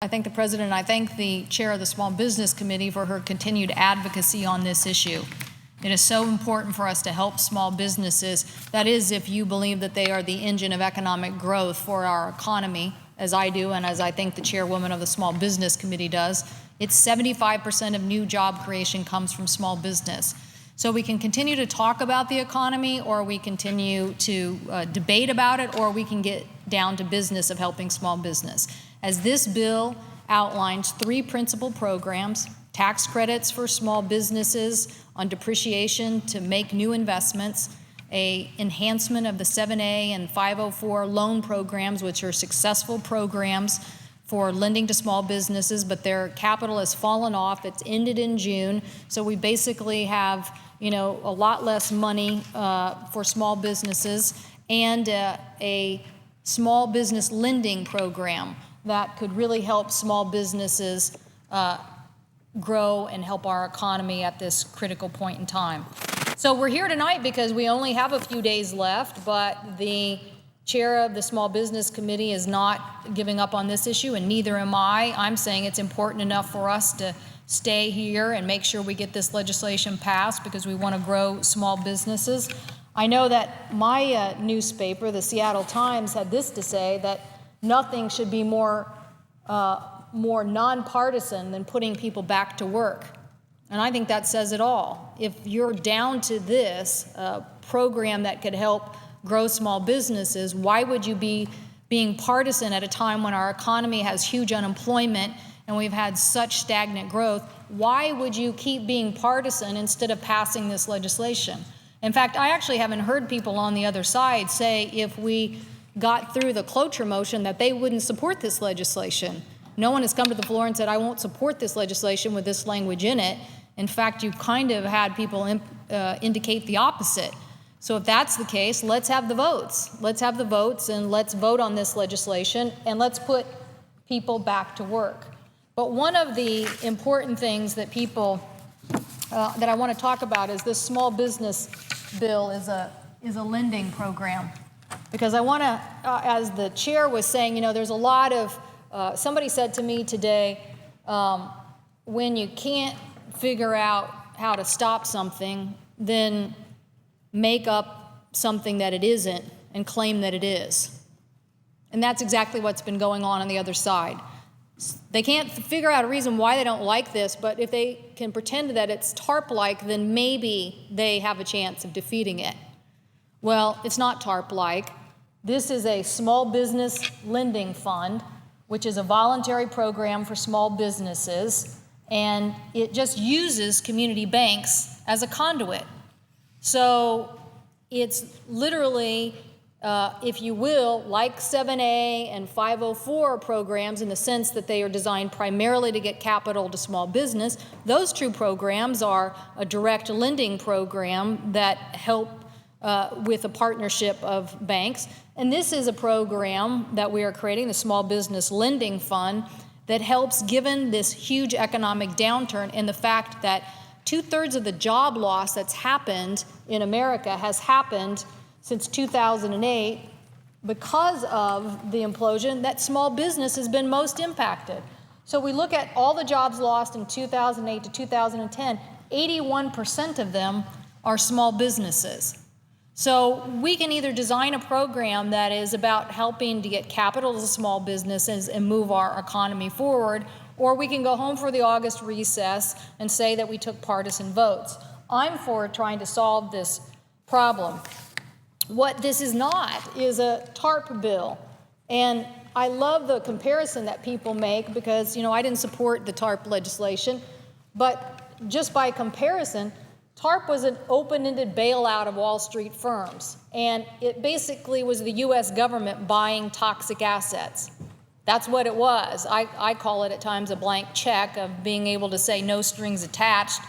I thank the President, and I thank the Chair of the Small Business Committee for her continued advocacy on this issue. It is so important for us to help small businesses. That is, if you believe that they are the engine of economic growth for our economy, as I do and as I think the Chairwoman of the Small Business Committee does. It's 75% of new job creation comes from small business. So we can continue to talk about the economy, or we continue to debate about it, or we can get down to business of helping small business. As this bill outlines 3 principal programs: tax credits for small businesses on depreciation to make new investments, a enhancement of the 7A and 504 loan programs, which are successful programs for lending to small businesses, but their capital has fallen off. It's ended in June, so we basically have, a lot less money for small businesses, and a small business lending program that could really help small businesses grow and help our economy at this critical point in time. So we're here tonight because we only have a few days left, but the Chair of the Small Business Committee is not giving up on this issue, and neither am I. I'm saying it's important enough for us to stay here and make sure we get this legislation passed because we want to grow small businesses. I know that my newspaper, the Seattle Times, had this to say, that nothing should be more nonpartisan than putting people back to work. And I think that says it all. If you're down to this program that could help grow small businesses, why would you be being partisan at a time when our economy has huge unemployment and we've had such stagnant growth? Why would you keep being partisan instead of passing this legislation? In fact, I actually haven't heard people on the other side say if we got through the cloture motion that they wouldn't support this legislation. No one has come to the floor and said, I won't support this legislation with this language in it. In fact, you've kind of had people indicate the opposite. So if that's the case, let's have the votes. Let's have the votes, and let's vote on this legislation, and let's put people back to work. But one of the important things that that I want to talk about is this small business bill is a lending program. Because I want to, as the chair was saying, there's a lot of, somebody said to me today, when you can't figure out how to stop something, then make up something that it isn't and claim that it is. And that's exactly what's been going on the other side. They can't figure out a reason why they don't like this, but if they can pretend that it's TARP-like, then maybe they have a chance of defeating it. Well, it's not TARP-like. This is a small business lending fund, which is a voluntary program for small businesses, and it just uses community banks as a conduit. So it's literally, if you will, like 7A and 504 programs in the sense that they are designed primarily to get capital to small business. Those 2 programs are a direct lending program that help with a partnership of banks. And this is a program that we are creating, the Small Business Lending Fund, that helps, given this huge economic downturn and the fact that 2/3 of the job loss that's happened in America has happened since 2008 because of the implosion, that small business has been most impacted. So we look at all the jobs lost in 2008 to 2010, 81% of them are small businesses. So we can either design a program that is about helping to get capital to small businesses and move our economy forward, or we can go home for the August recess and say that we took partisan votes. I'm for trying to solve this problem. What this is not is a TARP bill. And I love the comparison that people make because, I didn't support the TARP legislation, but just by comparison, TARP was an open-ended bailout of Wall Street firms, and it basically was the U.S. government buying toxic assets. That's what it was. I call it at times a blank check of being able to say no strings attached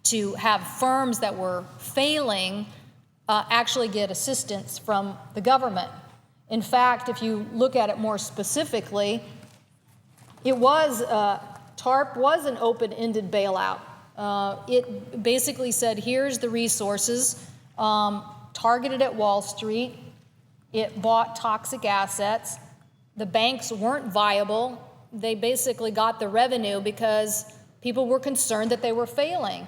to have firms that were failing actually get assistance from the government. In fact, if you look at it more specifically, TARP was an open-ended bailout. It basically said, here's the resources targeted at Wall Street. It bought toxic assets. The banks weren't viable. they basically got the revenue because people were concerned that they were failing.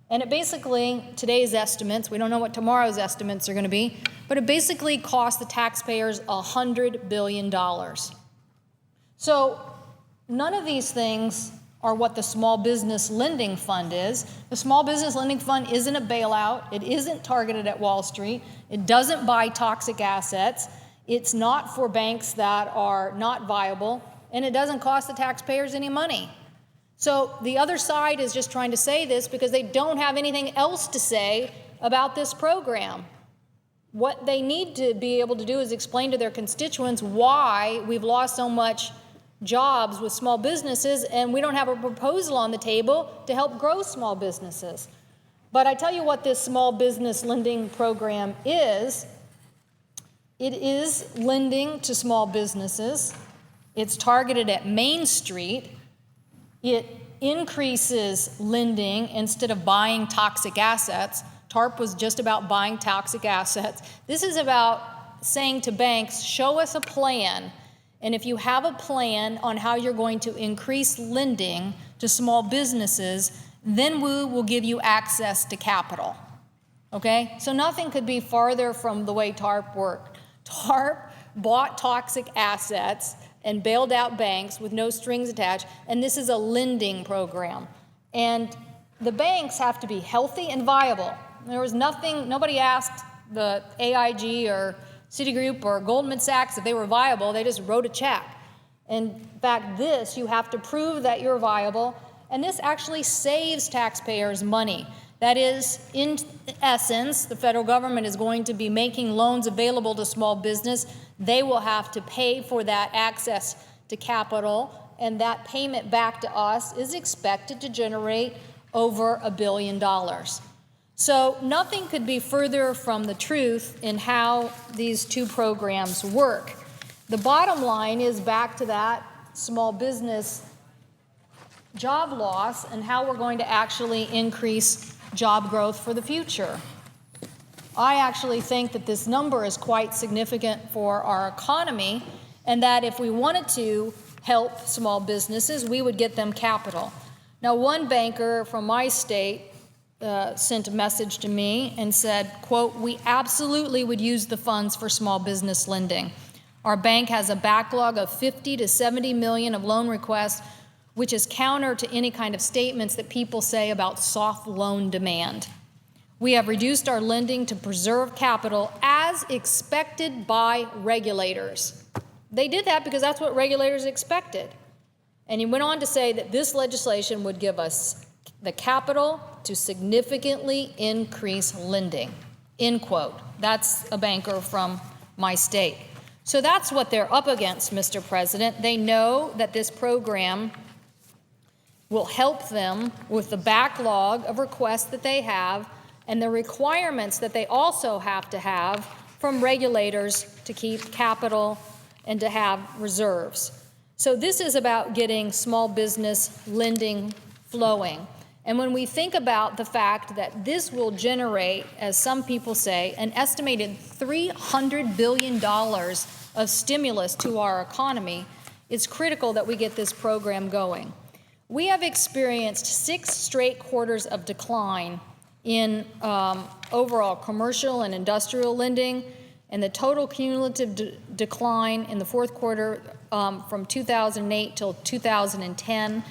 And it basically, today's estimates, we don't know what tomorrow's estimates are going to be, but it basically cost the taxpayers $100 billion. So none of these things are what the Small Business Lending Fund is. The Small Business Lending Fund isn't a bailout. It isn't targeted at Wall Street. It doesn't buy toxic assets. It's not for banks that are not viable, and it doesn't cost the taxpayers any money. So the other side is just trying to say this because they don't have anything else to say about this program. What they need to be able to do is explain to their constituents why we've lost so much jobs with small businesses and we don't have a proposal on the table to help grow small businesses. But I tell you what this small business lending program is. It is lending to small businesses. It's targeted at Main Street. It increases lending instead of buying toxic assets. TARP was just about buying toxic assets. This is about saying to banks, show us a plan. And if you have a plan on how you're going to increase lending to small businesses, then we will give you access to capital. Okay? So nothing could be farther from the way TARP worked. TARP bought toxic assets and bailed out banks with no strings attached, and this is a lending program. And the banks have to be healthy and viable. There was nobody asked the AIG or Citigroup or Goldman Sachs if they were viable. They just wrote a check. In fact, you have to prove that you're viable, and this actually saves taxpayers money. That is, in essence, the federal government is going to be making loans available to small business. They will have to pay for that access to capital, and that payment back to us is expected to generate over $1 billion. So nothing could be further from the truth in how these two programs work. The bottom line is back to that small business job loss and how we're going to actually increase job growth for the future. I actually think that this number is quite significant for our economy, and that if we wanted to help small businesses, we would get them capital. Now, one banker from my state sent a message to me and said, quote, "We absolutely would use the funds for small business lending. Our bank has a backlog of 50 to 70 million of loan requests, which is counter to any kind of statements that people say about soft loan demand. We have reduced our lending to preserve capital as expected by regulators." They did that because that's what regulators expected. And he went on to say that this legislation would give us the capital to significantly increase lending, end quote. That's a banker from my state. So that's what they're up against, Mr. President. They know that this program will help them with the backlog of requests that they have and the requirements that they also have to have from regulators to keep capital and to have reserves. So this is about getting small business lending flowing. And when we think about the fact that this will generate, as some people say, an estimated $300 billion of stimulus to our economy, it's critical that we get this program going. We have experienced 6 straight quarters of decline in overall commercial and industrial lending, and the total cumulative decline in the fourth quarter from 2008 till 2010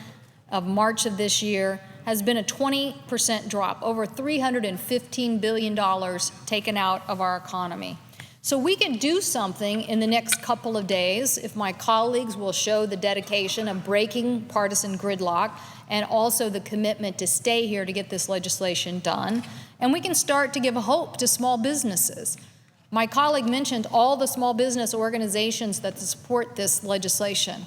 of March of this year has been a 20% drop, over $315 billion taken out of our economy. So we can do something in the next couple of days if my colleagues will show the dedication of breaking partisan gridlock and also the commitment to stay here to get this legislation done. And we can start to give hope to small businesses. My colleague mentioned all the small business organizations that support this legislation.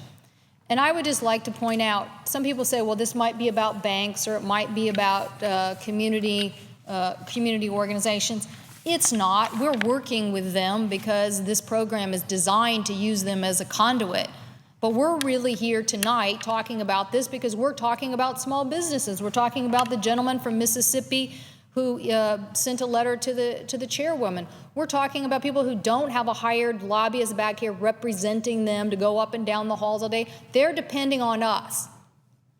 And I would just like to point out, some people say, well, this might be about banks or it might be about community organizations. It's not. We're working with them because this program is designed to use them as a conduit. But we're really here tonight talking about this because we're talking about small businesses. We're talking about the gentleman from Mississippi who sent a letter to the chairwoman. We're talking about people who don't have a hired lobbyist back here representing them to go up and down the halls all day. They're depending on us.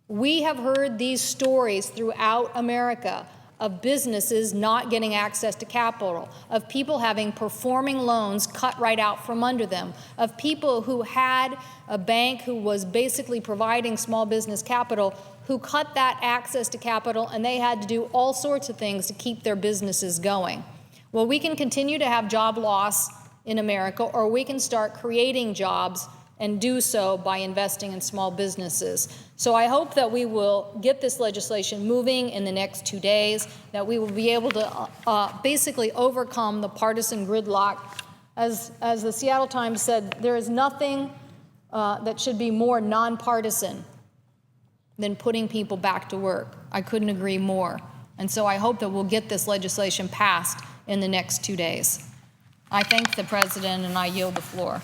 We have heard these stories throughout America of businesses not getting access to capital, of people having performing loans cut right out from under them, of people who had a bank who was basically providing small business capital, who cut that access to capital, and they had to do all sorts of things to keep their businesses going. Well, we can continue to have job loss in America, or we can start creating jobs and do so by investing in small businesses. So I hope that we will get this legislation moving in the next 2 days, that we will be able to basically overcome the partisan gridlock. As the Seattle Times said, there is nothing that should be more nonpartisan than putting people back to work. I couldn't agree more. And so I hope that we'll get this legislation passed in the next 2 days. I thank the President, and I yield the floor.